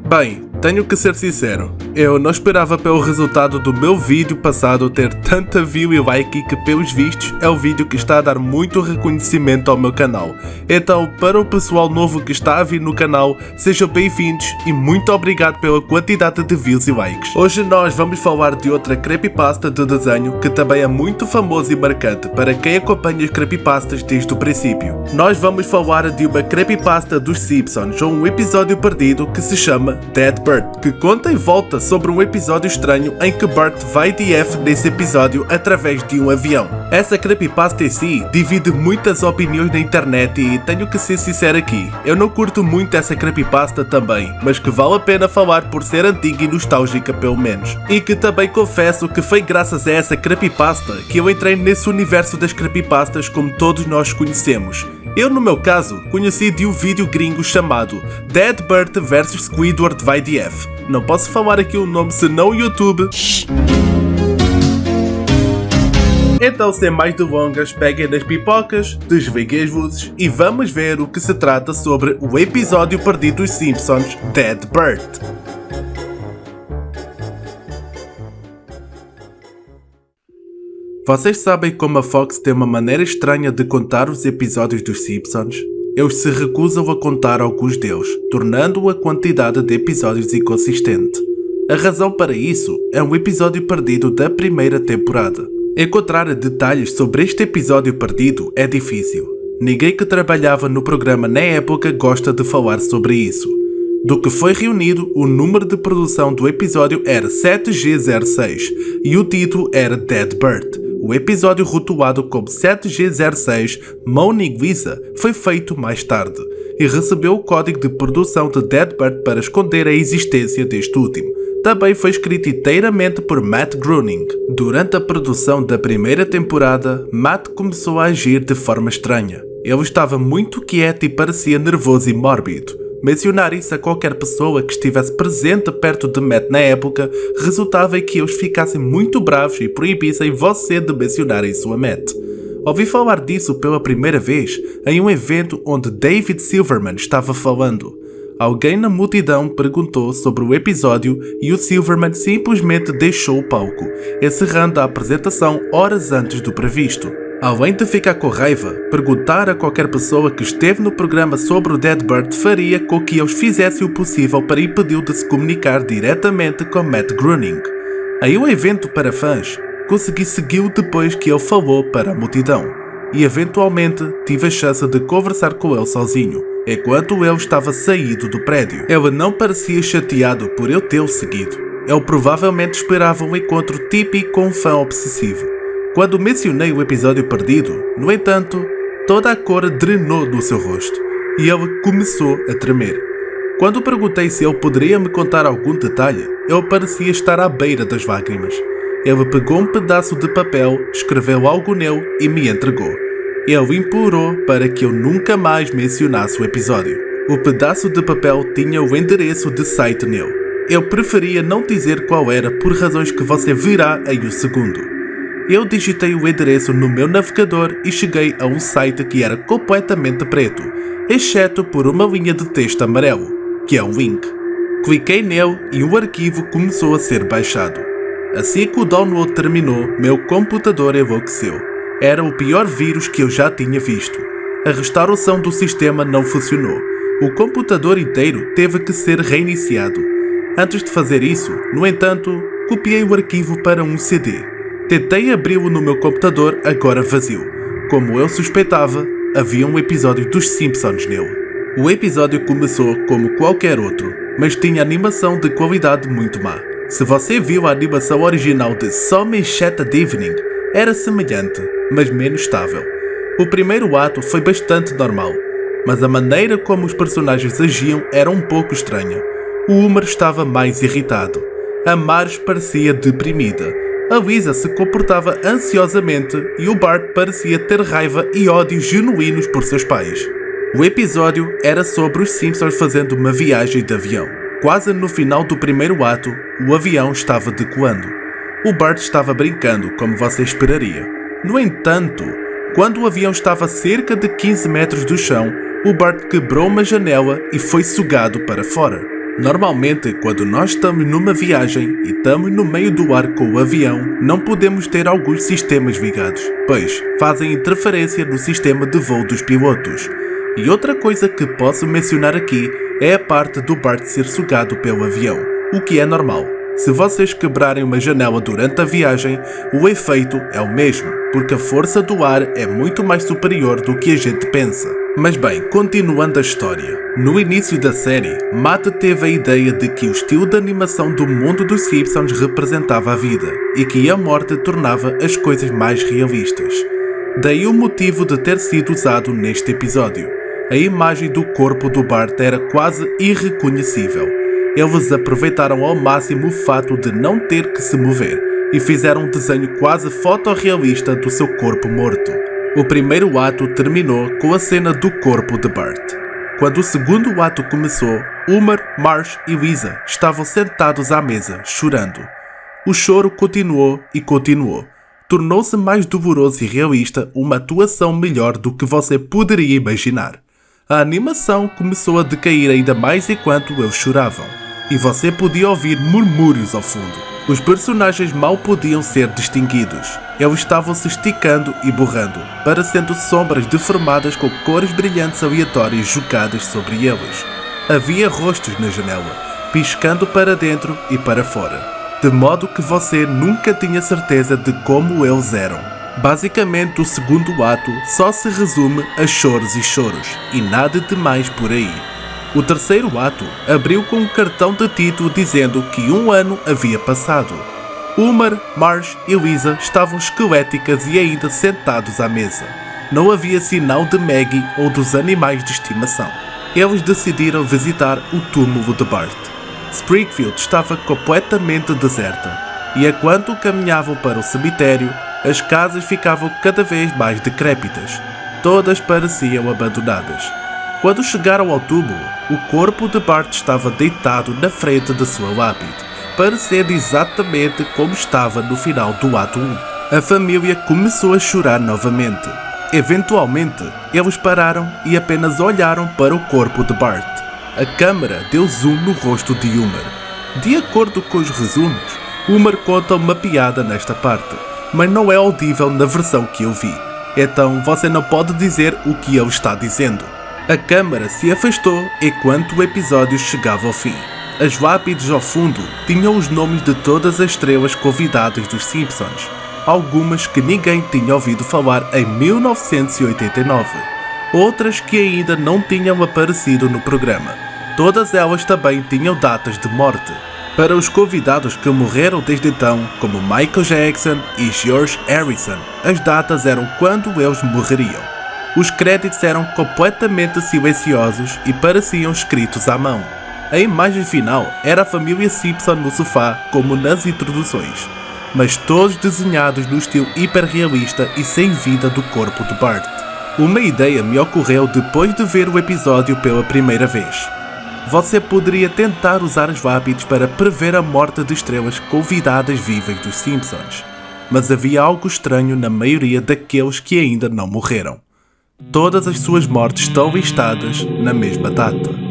Bem, tenho que ser sincero, eu não esperava pelo resultado do meu vídeo passado ter tanta view e like que pelos vistos é o vídeo que está a dar muito reconhecimento ao meu canal. Então, para o pessoal novo que está a vir no canal, sejam bem-vindos e muito obrigado pela quantidade de views e likes. Hoje nós vamos falar de outra creepypasta de desenho que também é muito famoso e marcante para quem acompanha as creepypastas desde o princípio. Nós vamos falar de uma creepypasta dos Simpsons ou um episódio perdido que se chama Dead Bird, que conta e volta sobre um episódio estranho em que Bart vai de F nesse episódio através de um avião. Essa creepypasta em si divide muitas opiniões na internet e tenho que ser sincero aqui, eu não curto muito essa creepypasta também, mas que vale a pena falar por ser antiga e nostálgica pelo menos. E que também confesso que foi graças a essa creepypasta que eu entrei nesse universo das creepypastas como todos nós conhecemos. Eu, no meu caso, conheci de um vídeo gringo chamado Dead Bird vs Squidward vai de F. Não posso falar aqui o nome senão o YouTube. Então, sem mais delongas, peguem nas pipocas, desliguem as luzes e vamos ver o que se trata sobre o episódio perdido dos Simpsons, Dead Bird. Vocês sabem como a Fox tem uma maneira estranha de contar os episódios dos Simpsons? Eles se recusam a contar alguns deles, tornando a quantidade de episódios inconsistente. A razão para isso é um episódio perdido da primeira temporada. Encontrar detalhes sobre este episódio perdido é difícil. Ninguém que trabalhava no programa na época gosta de falar sobre isso. Do que foi reunido, o número de produção do episódio era 7G06 e o título era Dead Bird. O episódio rotulado como 7G06 Moaning Lisa foi feito mais tarde e recebeu o código de produção de Dead Bird para esconder a existência deste último. Também foi escrito inteiramente por Matt Groening. Durante a produção da primeira temporada, Matt começou a agir de forma estranha. Ele estava muito quieto e parecia nervoso e mórbido. Mencionar isso a qualquer pessoa que estivesse presente perto de Matt na época resultava em que eles ficassem muito bravos e proibissem você de mencionar isso a Matt. Ouvi falar disso pela primeira vez em um evento onde David Silverman estava falando. Alguém na multidão perguntou sobre o episódio e o Silverman simplesmente deixou o palco, encerrando a apresentação horas antes do previsto. Além de ficar com raiva, perguntar a qualquer pessoa que esteve no programa sobre o Dead Bird faria com que eles fizessem o possível para impedi-lo de se comunicar diretamente com Matt Groening. Aí o evento para fãs consegui segui-lo depois que ele falou para a multidão, e eventualmente tive a chance de conversar com ele sozinho, enquanto ele estava saído do prédio. Ele não parecia chateado por eu tê-lo seguido. Ele provavelmente esperava um encontro típico com um fã obsessivo. Quando mencionei o episódio perdido, no entanto, toda a cor drenou do seu rosto e ele começou a tremer. Quando perguntei se ele poderia me contar algum detalhe, ele parecia estar à beira das lágrimas. Ele pegou um pedaço de papel, escreveu algo nele e me entregou. Ele implorou para que eu nunca mais mencionasse o episódio. O pedaço de papel tinha o endereço de site nele. Eu preferia não dizer qual era por razões que você verá em um segundo. Eu digitei o endereço no meu navegador e cheguei a um site que era completamente preto, exceto por uma linha de texto amarelo, que é um link. Cliquei nele e o arquivo começou a ser baixado. Assim que o download terminou, meu computador enlouqueceu. Era o pior vírus que eu já tinha visto. A restauração do sistema não funcionou. O computador inteiro teve que ser reiniciado. Antes de fazer isso, no entanto, copiei o arquivo para um CD. Tentei abri-lo no meu computador, agora vazio. Como eu suspeitava, havia um episódio dos Simpsons nele. O episódio começou como qualquer outro, mas tinha animação de qualidade muito má. Se você viu a animação original de Some Shattered Evening, era semelhante, mas menos estável. O primeiro ato foi bastante normal, mas a maneira como os personagens agiam era um pouco estranha. O Homer estava mais irritado. A Marge parecia deprimida. A Lisa se comportava ansiosamente e o Bart parecia ter raiva e ódio genuínos por seus pais. O episódio era sobre os Simpsons fazendo uma viagem de avião. Quase no final do primeiro ato, o avião estava decolando. O Bart estava brincando, como você esperaria. No entanto, quando o avião estava a cerca de 15 metros do chão, o Bart quebrou uma janela e foi sugado para fora. Normalmente, quando nós estamos numa viagem e estamos no meio do ar com o avião, não podemos ter alguns sistemas ligados, pois fazem interferência no sistema de voo dos pilotos. E outra coisa que posso mencionar aqui é a parte do Bart ser sugado pelo avião, o que é normal. Se vocês quebrarem uma janela durante a viagem, o efeito é o mesmo, porque a força do ar é muito mais superior do que a gente pensa. Mas bem, continuando a história. No início da série, Matt teve a ideia de que o estilo de animação do mundo dos Simpsons representava a vida, e que a morte tornava as coisas mais realistas. Daí o motivo de ter sido usado neste episódio. A imagem do corpo do Bart era quase irreconhecível. Eles aproveitaram ao máximo o fato de não ter que se mover e fizeram um desenho quase fotorrealista do seu corpo morto. O primeiro ato terminou com a cena do corpo de Bart. Quando o segundo ato começou, Homer, Marge e Lisa estavam sentados à mesa, chorando. O choro continuou e continuou. Tornou-se mais doloroso e realista, uma atuação melhor do que você poderia imaginar. A animação começou a decair ainda mais enquanto eles choravam, e você podia ouvir murmúrios ao fundo. Os personagens mal podiam ser distinguidos. Eles estavam se esticando e borrando, parecendo sombras deformadas com cores brilhantes aleatórias jogadas sobre eles. Havia rostos na janela, piscando para dentro e para fora, de modo que você nunca tinha certeza de como eles eram. Basicamente, o segundo ato só se resume a choros e choros, e nada de mais por aí. O terceiro ato abriu com um cartão de título dizendo que um ano havia passado. Homer, Marge e Lisa estavam esqueléticas e ainda sentados à mesa. Não havia sinal de Maggie ou dos animais de estimação. Eles decidiram visitar o túmulo de Bart. Springfield estava completamente deserta, e enquanto caminhavam para o cemitério, as casas ficavam cada vez mais decrépitas. Todas pareciam abandonadas. Quando chegaram ao túmulo, o corpo de Bart estava deitado na frente de sua lápide, parecendo exatamente como estava no final do ato 1. A família começou a chorar novamente. Eventualmente, eles pararam e apenas olharam para o corpo de Bart. A câmera deu zoom no rosto de Homer. De acordo com os resumos, Homer conta uma piada nesta parte, mas não é audível na versão que eu vi. Então você não pode dizer o que ele está dizendo. A câmara se afastou enquanto o episódio chegava ao fim. As lápides ao fundo tinham os nomes de todas as estrelas convidadas dos Simpsons, algumas que ninguém tinha ouvido falar em 1989, outras que ainda não tinham aparecido no programa. Todas elas também tinham datas de morte. Para os convidados que morreram desde então, como Michael Jackson e George Harrison, as datas eram quando eles morreriam. Os créditos eram completamente silenciosos e pareciam escritos à mão. A imagem final era a família Simpson no sofá, como nas introduções, mas todos desenhados no estilo hiperrealista e sem vida do corpo de Bart. Uma ideia me ocorreu depois de ver o episódio pela primeira vez. Você poderia tentar usar as lápides para prever a morte de estrelas convidadas vivas dos Simpsons, mas havia algo estranho na maioria daqueles que ainda não morreram. Todas as suas mortes estão listadas na mesma data.